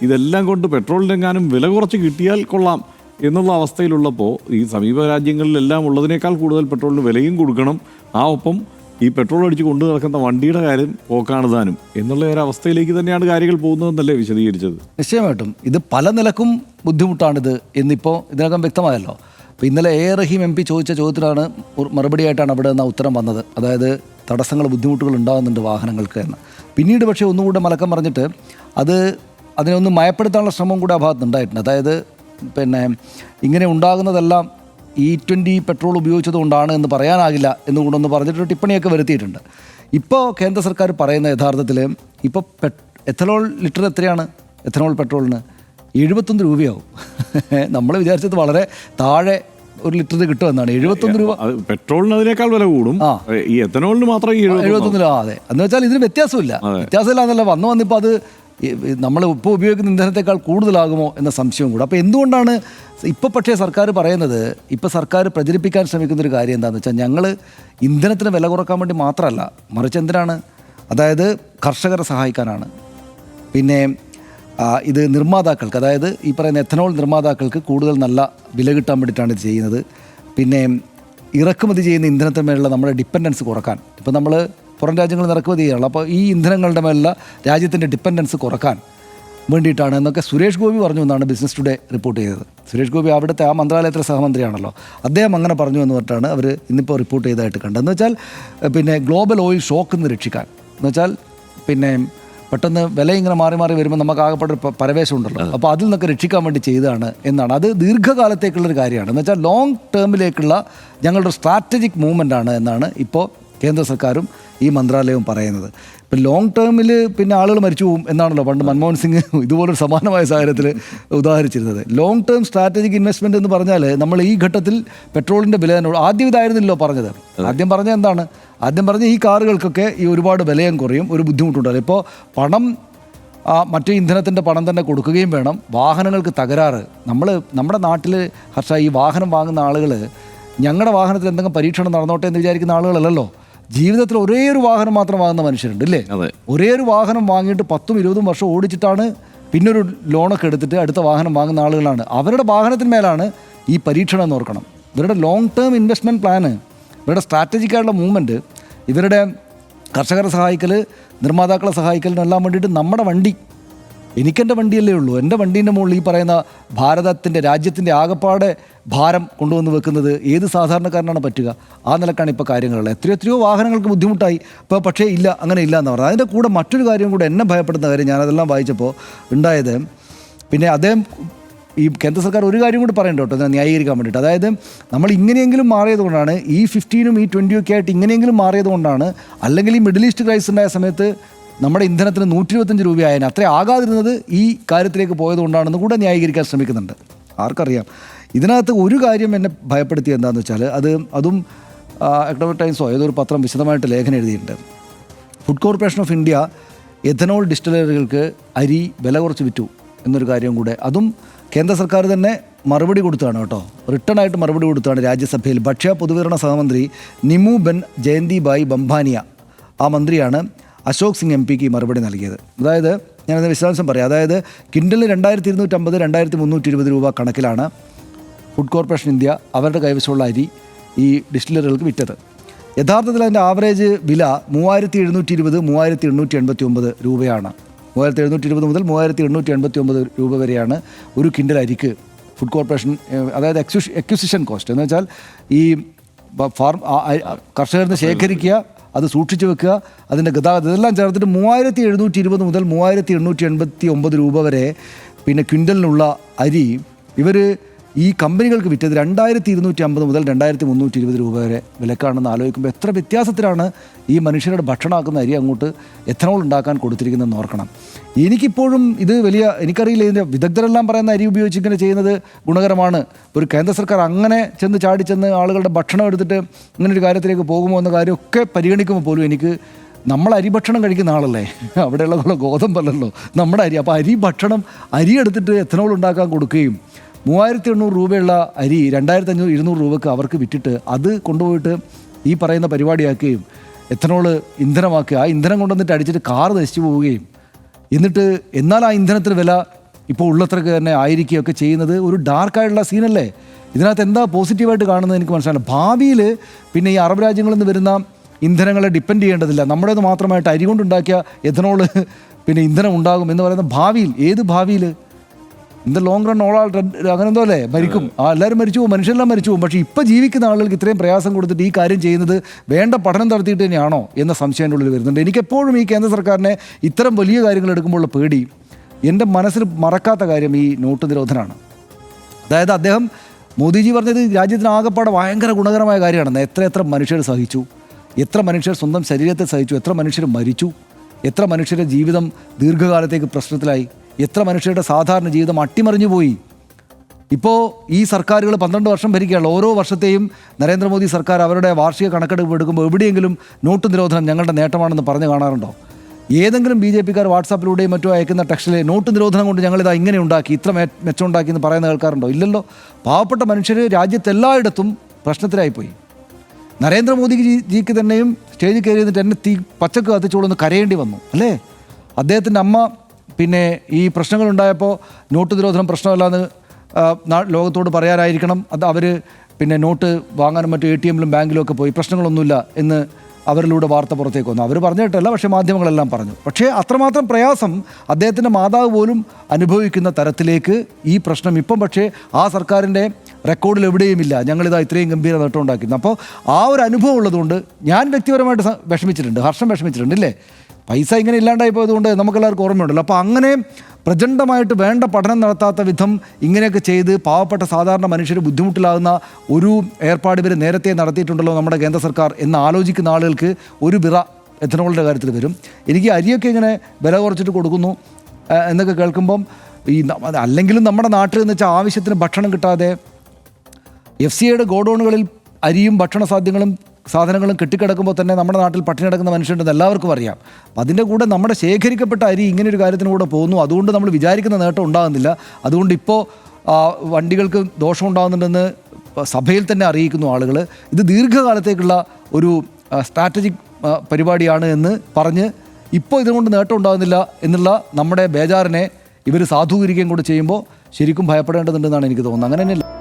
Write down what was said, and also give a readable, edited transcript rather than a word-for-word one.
ഇതെല്ലാം കൊണ്ട് പെട്രോളിനെങ്ങാനും വില കുറച്ച് കിട്ടിയാൽ കൊള്ളാം എന്നുള്ള അവസ്ഥയിലുള്ളപ്പോൾ ഈ സമീപ രാജ്യങ്ങളിലെല്ലാം ഉള്ളതിനേക്കാൾ കൂടുതൽ പെട്രോളിന് വിലയും കൊടുക്കണം, ആ ഒപ്പം ഈ പെട്രോൾ അടിച്ച് കൊണ്ടു നടക്കുന്ന വണ്ടിയുടെ കാര്യം പോക്കാണ് താനും എന്നുള്ള ഒരു അവസ്ഥയിലേക്ക് തന്നെയാണ് കാര്യങ്ങൾ പോകുന്നതെന്നല്ലേ വിശദീകരിച്ചത്? നിശ്ചയമായിട്ടും ഇത് പല നിലക്കും ബുദ്ധിമുട്ടാണിത് എന്നിപ്പോൾ ഇതിനകം വ്യക്തമായല്ലോ. അപ്പോൾ ഇന്നലെ റഹീം MP ചോദിച്ച ചോദ്യത്തിനാണ് മറുപടിയായിട്ടാണ് അവിടെ നിന്ന് ഉത്തരം വന്നത്. അതായത് തടസ്സങ്ങൾ, ബുദ്ധിമുട്ടുകൾ ഉണ്ടാകുന്നുണ്ട് വാഹനങ്ങൾക്ക് എന്ന്. പിന്നീട് പക്ഷേ ഒന്നുകൂടെ മലക്കം പറഞ്ഞിട്ട് അതിനെ ഒന്ന് മയപ്പെടുത്താനുള്ള ശ്രമം കൂടെ ആ ഭാഗത്ത് ഉണ്ടായിട്ടുണ്ട്. അതായത് ഇങ്ങനെ ഉണ്ടാകുന്നതെല്ലാം E20 പെട്രോൾ ഉപയോഗിച്ചതുകൊണ്ടാണ് എന്ന് പറയാനാകില്ല എന്നുകൊണ്ടൊന്ന് പറഞ്ഞിട്ട് ടിപ്പണിയൊക്കെ വരുത്തിയിട്ടുണ്ട്. ഇപ്പോൾ കേന്ദ്ര സർക്കാർ പറയുന്ന യഥാർത്ഥത്തിൽ ഇപ്പോൾ എഥനോൾ ലിറ്റർ എത്രയാണ്? എഥനോൾ പെട്രോളിന് 71 രൂപയാവും. നമ്മൾ വിചാരിച്ചത് വളരെ താഴെ ഒരു ലിറ്ററിന് കിട്ടുമെന്നാണ്. 71 രൂപ. പെട്രോളിന് അതിനേക്കാൾ വില കൂടും, ഈ എഥനോളിന് മാത്രം 71 രൂപ. അതെ, എന്ന് വെച്ചാൽ ഇതിന് വ്യത്യാസമില്ല എന്നല്ല വന്നിപ്പോൾ അത് നമ്മൾ ഇപ്പോൾ ഉപയോഗിക്കുന്ന ഇന്ധനത്തെക്കാൾ കൂടുതലാകുമോ എന്ന സംശയവും കൂടെ. അപ്പോൾ എന്തുകൊണ്ടാണ് ഇപ്പോൾ പക്ഷേ സർക്കാർ പറയുന്നത്, ഇപ്പോൾ സർക്കാർ പ്രചരിപ്പിക്കാൻ ശ്രമിക്കുന്നൊരു കാര്യം എന്താണെന്ന് വെച്ചാൽ ഞങ്ങൾ ഇന്ധനത്തിന് വില കുറക്കാൻ വേണ്ടി മാത്രമല്ല, മറിച്ച് എന്തിനാണ്, അതായത് കർഷകരെ സഹായിക്കാനാണ്. പിന്നെ ഇത് നിർമ്മാതാക്കൾക്ക്, അതായത് ഈ പറയുന്ന എഥനോൾ നിർമ്മാതാക്കൾക്ക് കൂടുതൽ നല്ല വില കിട്ടാൻ വേണ്ടിയിട്ടാണ് ഇത് ചെയ്യുന്നത്. പിന്നെ ഇറക്കുമതി ചെയ്യുന്ന ഇന്ധനത്തിന്മേലുള്ള നമ്മുടെ ഡിപ്പെൻഡൻസ് കുറക്കാൻ. ഇപ്പോൾ നമ്മൾ പുറം രാജ്യങ്ങളിൽ നിന്ന് ഇറക്കുമതി ചെയ്യാറുള്ളൂ. അപ്പോൾ ഈ ഇന്ധനങ്ങളുടെ മേലുള്ള രാജ്യത്തിൻ്റെ ഡിപ്പെൻഡൻസ് കുറക്കാൻ വേണ്ടിയിട്ടാണ് എന്നൊക്കെ സുരേഷ് ഗോപി പറഞ്ഞു എന്നാണ് ബിസിനസ് ടുഡേ റിപ്പോർട്ട് ചെയ്തത്. സുരേഷ് ഗോപി അവിടുത്തെ ആ മന്ത്രാലയത്തിലെ സഹമന്ത്രിയാണല്ലോ, അദ്ദേഹം അങ്ങനെ പറഞ്ഞു എന്ന് പറഞ്ഞിട്ടാണ് അവർ ഇന്നിപ്പോൾ റിപ്പോർട്ട് ചെയ്തതായിട്ട് കണ്ടത്. എന്ന് വെച്ചാൽ ഗ്ലോബൽ ഓയിൽ ഷോക്കിൽ നിന്ന് രക്ഷിക്കാൻ, എന്ന് വെച്ചാൽ പെട്ടെന്ന് വില ഇങ്ങനെ മാറി മാറി വരുമ്പോൾ നമുക്ക് ആകെപ്പെട്ട പരവേശം ഉണ്ടല്ലോ, അപ്പോൾ അതിൽ നിന്നൊക്കെ രക്ഷിക്കാൻ വേണ്ടി ചെയ്തതാണ് എന്നാണ്. അത് ദീർഘകാലത്തേക്കുള്ളൊരു കാര്യമാണ്, എന്ന് വെച്ചാൽ ലോങ് ടേമിലേക്കുള്ള ഞങ്ങളുടെ സ്ട്രാറ്റജിക് മൂവ്മെൻ്റ് ആണ് എന്നാണ് ഇപ്പോൾ കേന്ദ്ര സർക്കാരും ഈ മന്ത്രാലയവും പറയുന്നത്. ഇപ്പം ലോങ് ടേമിൽ ആളുകൾ മരിച്ചു പോകും എന്നാണല്ലോ പണ്ട് മൻമോഹൻ സിംഗ് ഇതുപോലൊരു സമാനമായ സാഹചര്യത്തിൽ ഉദാഹരിച്ചിരുന്നത്. ലോങ് ടേം സ്ട്രാറ്റജിക് ഇൻവെസ്റ്റ്മെൻറ്റ് എന്ന് പറഞ്ഞാൽ നമ്മൾ ഈ ഘട്ടത്തിൽ പെട്രോളിൻ്റെ വില ആദ്യം ഇതായിരുന്നില്ലല്ലോ പറഞ്ഞത്. ആദ്യം പറഞ്ഞത് എന്താണ്? ആദ്യം പറഞ്ഞ ഈ കാറുകൾക്കൊക്കെ ഈ ഒരുപാട് വിലയും കുറയും, ഒരു ബുദ്ധിമുട്ടുണ്ടല്ലോ. ഇപ്പോൾ പണം മറ്റു ഇന്ധനത്തിൻ്റെ പണം തന്നെ കൊടുക്കുകയും വേണം. വാഹനങ്ങൾക്ക് തകരാറ്, നമ്മുടെ നാട്ടിൽ ഈ വാഹനം വാങ്ങുന്ന ആളുകൾ ഞങ്ങളുടെ വാഹനത്തിൽ എന്തെങ്കിലും പരീക്ഷണം നടന്നോട്ടെ എന്ന് വിചാരിക്കുന്ന ആളുകളല്ലല്ലോ. ജീവിതത്തിൽ ഒരേ ഒരു വാഹനം മാത്രം വാങ്ങുന്ന മനുഷ്യരുണ്ട് ഇല്ലേ? ഒരേ ഒരു വാഹനം വാങ്ങിയിട്ട് 10-20 വർഷം ഓടിച്ചിട്ടാണ് പിന്നൊരു ലോണൊക്കെ എടുത്തിട്ട് അടുത്ത വാഹനം വാങ്ങുന്ന ആളുകളാണ്. അവരുടെ വാഹനത്തിന്മേലാണ് ഈ പരീക്ഷണം എന്ന് ഓർക്കണം. ഇവരുടെ ലോങ് ടേം ഇൻവെസ്റ്റ്മെൻറ്റ് പ്ലാന്, ഇവരുടെ സ്ട്രാറ്റജിക്കായിട്ടുള്ള മൂവ്മെൻറ്റ്, ഇവരുടെ കർഷകരെ സഹായിക്കൽ, നിർമ്മാതാക്കളെ സഹായിക്കലിനെല്ലാം വേണ്ടിയിട്ട് നമ്മുടെ വണ്ടി, എനിക്കെൻ്റെ വണ്ടിയല്ലേ ഉള്ളൂ, എൻ്റെ വണ്ടീൻ്റെ മുകളിൽ ഈ പറയുന്ന ഭാരതത്തിൻ്റെ രാജ്യത്തിൻ്റെ ആകപ്പാടെ ഭാരം കൊണ്ടുവന്ന് വെക്കുന്നത് ഏത് സാധാരണക്കാരനാണ് പറ്റുക? ആ നിലക്കാണ് ഇപ്പോൾ കാര്യങ്ങളുള്ളത്. എത്രയോ വാഹനങ്ങൾക്ക് ബുദ്ധിമുട്ടായി ഇപ്പോൾ, പക്ഷേ ഇല്ല, അങ്ങനെ ഇല്ല എന്ന് പറഞ്ഞത്. അതിൻ്റെ കൂടെ മറ്റൊരു കാര്യം കൂടെ എന്നെ ഭയപ്പെടുന്ന കാര്യം, ഞാനതെല്ലാം വായിച്ചപ്പോൾ ഉണ്ടായത്, അദ്ദേഹം ഈ കേന്ദ്ര സർക്കാർ ഒരു കാര്യം കൂടി പറയണ്ട കേട്ടോ, അതിനെ ന്യായീകരിക്കാൻ വേണ്ടിയിട്ട്. അതായത് നമ്മൾ ഇങ്ങനെയെങ്കിലും മാറിയതുകൊണ്ടാണ്, E15 E20 ഒക്കെ ആയിട്ട് ഇങ്ങനെയെങ്കിലും മാറിയതുകൊണ്ടാണ്, അല്ലെങ്കിൽ ഈ മിഡിൽ ഈസ്റ്റ് ക്രൈസിസ് ഉണ്ടായ സമയത്ത് നമ്മുടെ ഇന്ധനത്തിന് 125 രൂപയായതിന് അത്ര ആകാതിരുന്നത് ഈ കാര്യത്തിലേക്ക് പോയതുകൊണ്ടാണെന്ന് കൂടെ ന്യായീകരിക്കാൻ ശ്രമിക്കുന്നുണ്ട്. ആർക്കറിയാം. ഇതിനകത്ത് ഒരു കാര്യം എന്നെ ഭയപ്പെടുത്തി എന്താണെന്ന് വെച്ചാൽ അതും എക്കണോമിക് ടൈംസോ ഏതൊരു പത്രം വിശദമായിട്ട് ലേഖനം എഴുതിയിട്ടുണ്ട്. Food corporation of India ethanol ഡിസ്റ്റിലറികൾക്ക് അരി വില കുറച്ച് വിറ്റു എന്നൊരു കാര്യം കൂടെ, അതും കേന്ദ്ര സർക്കാർ തന്നെ മറുപടി കൊടുത്തതാണ് കേട്ടോ, റിട്ടേൺ ആയിട്ട് മറുപടി കൊടുത്തതാണ് രാജ്യസഭയിൽ. ഭക്ഷ്യ പൊതുവിതരണ സഹമന്ത്രി നിമു ബെൻ ജയന്തിഭായ് ബംഭാനിയ, ആ മന്ത്രിയാണ് അശോക് സിംഗ് MP മറുപടി നൽകിയത്. അതായത് ഞാനത് വിശദാംശം പറയാം. അതായത് കിൻഡലിന് 2250 2320 രൂപ കണക്കിലാണ് ഫുഡ് കോർപ്പറേഷൻ ഇന്ത്യ അവരുടെ കൈവശമുള്ള അരി ഈ ഡിസ്റ്റിലറികൾക്ക് വിറ്റത്. യഥാർത്ഥത്തിൽ അതിൻ്റെ ആവറേജ് വില 3720 3889 രൂപയാണ്. 3720 മുതൽ 3889 രൂപ വരെയാണ് ഒരു കിൻഡൽ അരിക്ക് ഫുഡ് കോർപ്പറേഷൻ, അതായത് എക്വിസിഷൻ കോസ്റ്റ് എന്ന് വെച്ചാൽ ഈ കർഷകരിൽ നിന്ന് ശേഖരിക്കുക, അത് സൂക്ഷിച്ചു വെക്കുക, അതിൻ്റെ ഗതാഗതം, ഇതെല്ലാം ചേർത്തിട്ട് 3720 മുതൽ 3889 രൂപ വരെ ക്വിൻ്റലിനുള്ള അരി ഇവർ ഈ കമ്പനികൾക്ക് വിറ്റത് 2250 മുതൽ 2320 രൂപ വരെ വിലക്കാണെന്ന് ആലോചിക്കുമ്പോൾ എത്ര വ്യത്യാസത്തിലാണ് ഈ മനുഷ്യരുടെ ഭക്ഷണമാക്കുന്ന അരി അങ്ങോട്ട് എഥനോൾ ഉണ്ടാക്കാൻ കൊടുത്തിരിക്കുന്നതെന്ന് ഓർക്കണം. എനിക്കിപ്പോഴും ഇത് എനിക്കറിയില്ല, ഇതിൻ്റെ വിദഗ്ധരെല്ലാം പറയുന്ന അരി ഉപയോഗിച്ച് ഇങ്ങനെ ചെയ്യുന്നത് ഗുണകരമാണ്. ഒരു കേന്ദ്ര സർക്കാർ അങ്ങനെ ചാടിച്ചെന്ന് ആളുകളുടെ ഭക്ഷണം എടുത്തിട്ട് ഇങ്ങനൊരു കാര്യത്തിലേക്ക് പോകുമോ എന്ന കാര്യമൊക്കെ പരിഗണിക്കുമ്പോൾ പോലും എനിക്ക്, നമ്മൾ അരി ഭക്ഷണം കഴിക്കുന്ന ആളല്ലേ, അവിടെയുള്ള ഗോതമ്പല്ലല്ലോ നമ്മുടെ അരി. അപ്പോൾ അരി എടുത്തിട്ട് എഥനോൾ ഉണ്ടാക്കാൻ കൊടുക്കുകയും 3800 രൂപയുള്ള അരി 2500 രൂപക്ക് അവർക്ക് വിറ്റിട്ട് അത് കൊണ്ടുപോയിട്ട് ഈ പറയുന്ന പരിപാടിയാക്കുകയും എഥനോൾ ഇന്ധനമാക്കുക, ആ ഇന്ധനം കൊണ്ടുവന്നിട്ട് അടിച്ചിട്ട് കാർ നശിച്ചു പോവുകയും, എന്നാൽ ആ ഇന്ധനത്തിന് വില ഇപ്പോൾ ഉള്ളത്രക്ക് തന്നെ ആയിരിക്കുകയൊക്കെ ചെയ്യുന്നത് ഒരു ഡാർക്കായിട്ടുള്ള സീനല്ലേ? ഇതിനകത്ത് എന്താ പോസിറ്റീവായിട്ട് കാണുന്നത് എനിക്ക് മനസ്സിലായില്ല. ഭാവിയിൽ പിന്നെ ഈ അറബ് രാജ്യങ്ങളിൽ നിന്ന് വരുന്ന ഇന്ധനങ്ങളെ ഡിപ്പെൻഡ് ചെയ്യേണ്ടതില്ല, നമ്മുടേത് മാത്രമായിട്ട് അരി കൊണ്ടുണ്ടാക്കിയ എഥനോള് പിന്നെ ഇന്ധനം ഉണ്ടാകും എന്ന് പറയുന്ന ഭാവിയിൽ, ഏത് ഭാവിയിൽ? In the long run all ആൾ അങ്ങനെ എന്തോ അല്ലേ, മരിക്കും, എല്ലാവരും മരിച്ചു പോകും, മനുഷ്യരെല്ലാം മരിച്ചു പോകും. പക്ഷേ ഇപ്പോൾ ജീവിക്കുന്ന ആളുകൾക്ക് ഇത്രയും പ്രയാസം കൊടുത്തിട്ട് ഈ കാര്യം ചെയ്യുന്നത് വേണ്ട പഠനം നടത്തിയിട്ട് തന്നെയാണോ എന്ന സംശയം എൻ്റെ ഉള്ളിൽ വരുന്നുണ്ട്. എനിക്കെപ്പോഴും ഈ കേന്ദ്ര സർക്കാരിനെ ഇത്തരം വലിയ കാര്യങ്ങൾ എടുക്കുമ്പോഴുള്ള പേടി, എൻ്റെ മനസ്സിൽ മറക്കാത്ത കാര്യം ഈ നോട്ട് നിരോധനമാണ്. അതായത് അദ്ദേഹം മോദിജി പറഞ്ഞത് രാജ്യത്തിന് ആകെപ്പാടെ ഭയങ്കര ഗുണകരമായ കാര്യമാണെന്ന്. എത്ര മനുഷ്യർ സഹിച്ചു, എത്ര മനുഷ്യർ സ്വന്തം ശരീരത്തെ സഹിച്ചു, എത്ര മനുഷ്യർ മരിച്ചു, എത്ര മനുഷ്യരുടെ ജീവിതം ദീർഘകാലത്തേക്ക് പ്രശ്നത്തിലായി, എത്ര മനുഷ്യരുടെ സാധാരണ ജീവിതം അട്ടിമറിഞ്ഞു പോയി. ഇപ്പോൾ ഈ സർക്കാരുകൾ 12 വർഷം ഭരിക്കുകയാണ്. ഓരോ വർഷത്തെയും നരേന്ദ്രമോദി സർക്കാർ അവരുടെ വാർഷിക കണക്കെടുപ്പ് എടുക്കുമ്പോൾ എവിടെയെങ്കിലും നോട്ട് നിരോധനം ഞങ്ങളുടെ നേട്ടമാണെന്ന് പറഞ്ഞു കാണാറുണ്ടോ? ഏതെങ്കിലും BJPക്കാർ വാട്സാപ്പിലൂടെയും മറ്റോ അയക്കുന്ന ടെക്സ്റ്റിലെ നോട്ട് നിരോധനം കൊണ്ട് ഞങ്ങളിതാ ഇങ്ങനെ ഉണ്ടാക്കി, ഇത്ര മെച്ചമുണ്ടാക്കി എന്ന് പറയുന്ന കേൾക്കാറുണ്ടോ? ഇല്ലല്ലോ. പാവപ്പെട്ട മനുഷ്യർ രാജ്യത്തെല്ലായിടത്തും പ്രശ്നത്തിലായിപ്പോയി. നരേന്ദ്രമോദിജിക്ക് തന്നെയും സ്റ്റേജിൽ കയറി നിന്നിട്ട് എന്നെ പച്ചക്ക് കത്തിച്ചോളൊന്ന് കരയേണ്ടി വന്നു അല്ലേ? അദ്ദേഹത്തിൻ്റെ അമ്മ പിന്നെ ഈ പ്രശ്നങ്ങളുണ്ടായപ്പോൾ നോട്ട് നിരോധനം പ്രശ്നമല്ലാന്ന് ലോകത്തോട് പറയാനായിരിക്കണം, അത് അവർ പിന്നെ നോട്ട് വാങ്ങാനും മറ്റു ATMലും ബാങ്കിലും ഒക്കെ പോയി പ്രശ്നങ്ങളൊന്നുമില്ല എന്ന് അവരിലൂടെ വാർത്ത പുറത്തേക്ക് വന്നു. അവർ പറഞ്ഞിട്ടല്ല, പക്ഷേ മാധ്യമങ്ങളെല്ലാം പറഞ്ഞു. പക്ഷേ അത്രമാത്രം പ്രയാസം അദ്ദേഹത്തിൻ്റെ മാതാവ് പോലും അനുഭവിക്കുന്ന തരത്തിലേക്ക് ഈ പ്രശ്നം ഇപ്പം പക്ഷേ ആ സർക്കാരിൻ്റെ റെക്കോർഡിൽ എവിടെയുമില്ല ഞങ്ങളിതാ ഇത്രയും ഗംഭീര നേട്ടം ഉണ്ടാക്കുന്നത്. അപ്പോൾ ആ ഒരു അനുഭവം ഉള്ളതുകൊണ്ട് ഞാൻ വ്യക്തിപരമായിട്ട് വിഷമിച്ചിട്ടുണ്ട്, ഹർഷം വിഷമിച്ചിട്ടുണ്ട് ഇല്ലേ? പൈസ ഇങ്ങനെ ഇല്ലാണ്ടായി പോയതുകൊണ്ട് നമുക്കെല്ലാവർക്കും ഓർമ്മയുണ്ടല്ലോ. അപ്പോൾ അങ്ങനെ പ്രചണ്ഡമായിട്ട് വേണ്ട പഠനം നടത്താത്ത വിധം ഇങ്ങനെയൊക്കെ ചെയ്ത് പാവപ്പെട്ട സാധാരണ മനുഷ്യർ ബുദ്ധിമുട്ടിലാകുന്ന ഒരു ഏർപ്പാട് ഇവർ നേരത്തെ നടത്തിയിട്ടുണ്ടല്ലോ നമ്മുടെ കേന്ദ്ര സർക്കാർ എന്ന് ആലോചിക്കുന്ന ആളുകൾക്ക് ഒരു വിറ എഥനോളിൻ്റെ കാര്യത്തിൽ വരും. എനിക്ക് അരിയൊക്കെ ഇങ്ങനെ വില കുറച്ചിട്ട് കൊടുക്കുന്നു എന്നൊക്കെ കേൾക്കുമ്പം ഈ അല്ലെങ്കിലും നമ്മുടെ നാട്ടിൽ എന്ന് വെച്ചാൽ ആവശ്യത്തിന് ഭക്ഷണം കിട്ടാതെ FCIയുടെ ഗോഡൗണുകളിൽ അരിയും ഭക്ഷണ സാധനങ്ങളും കെട്ടിക്കിടക്കുമ്പോൾ തന്നെ നമ്മുടെ നാട്ടിൽ പട്ടിണി കിടക്കുന്ന മനുഷ്യരുണ്ടെന്ന് എല്ലാവർക്കും അറിയാം. അപ്പം അതിൻ്റെ കൂടെ നമ്മുടെ ശേഖരിക്കപ്പെട്ട അരി ഇങ്ങനെ ഒരു കാര്യത്തിന് കൂടെ പോകുന്നു. അതുകൊണ്ട് നമ്മൾ വിചാരിക്കുന്ന നേട്ടം ഉണ്ടാകുന്നില്ല. അതുകൊണ്ട് ഇപ്പോൾ വണ്ടികൾക്ക് ദോഷം ഉണ്ടാകുന്നുണ്ടെന്ന് സഭയിൽ തന്നെ അറിയിക്കുന്നു ആളുകൾ. ഇത് ദീർഘകാലത്തേക്കുള്ള ഒരു സ്ട്രാറ്റജിക് പരിപാടിയാണ് എന്ന് പറഞ്ഞ് ഇപ്പോൾ ഇതുകൊണ്ട് നേട്ടം ഉണ്ടാകുന്നില്ല എന്നുള്ള നമ്മുടെ ബേജാറിനെ ഇവർ സാധൂകരിക്കുകയും കൂടെ ചെയ്യുമ്പോൾ ശരിക്കും ഭയപ്പെടേണ്ടതുണ്ടെന്നാണ് എനിക്ക് തോന്നുന്നത്. അങ്ങനെ തന്നെയല്ല.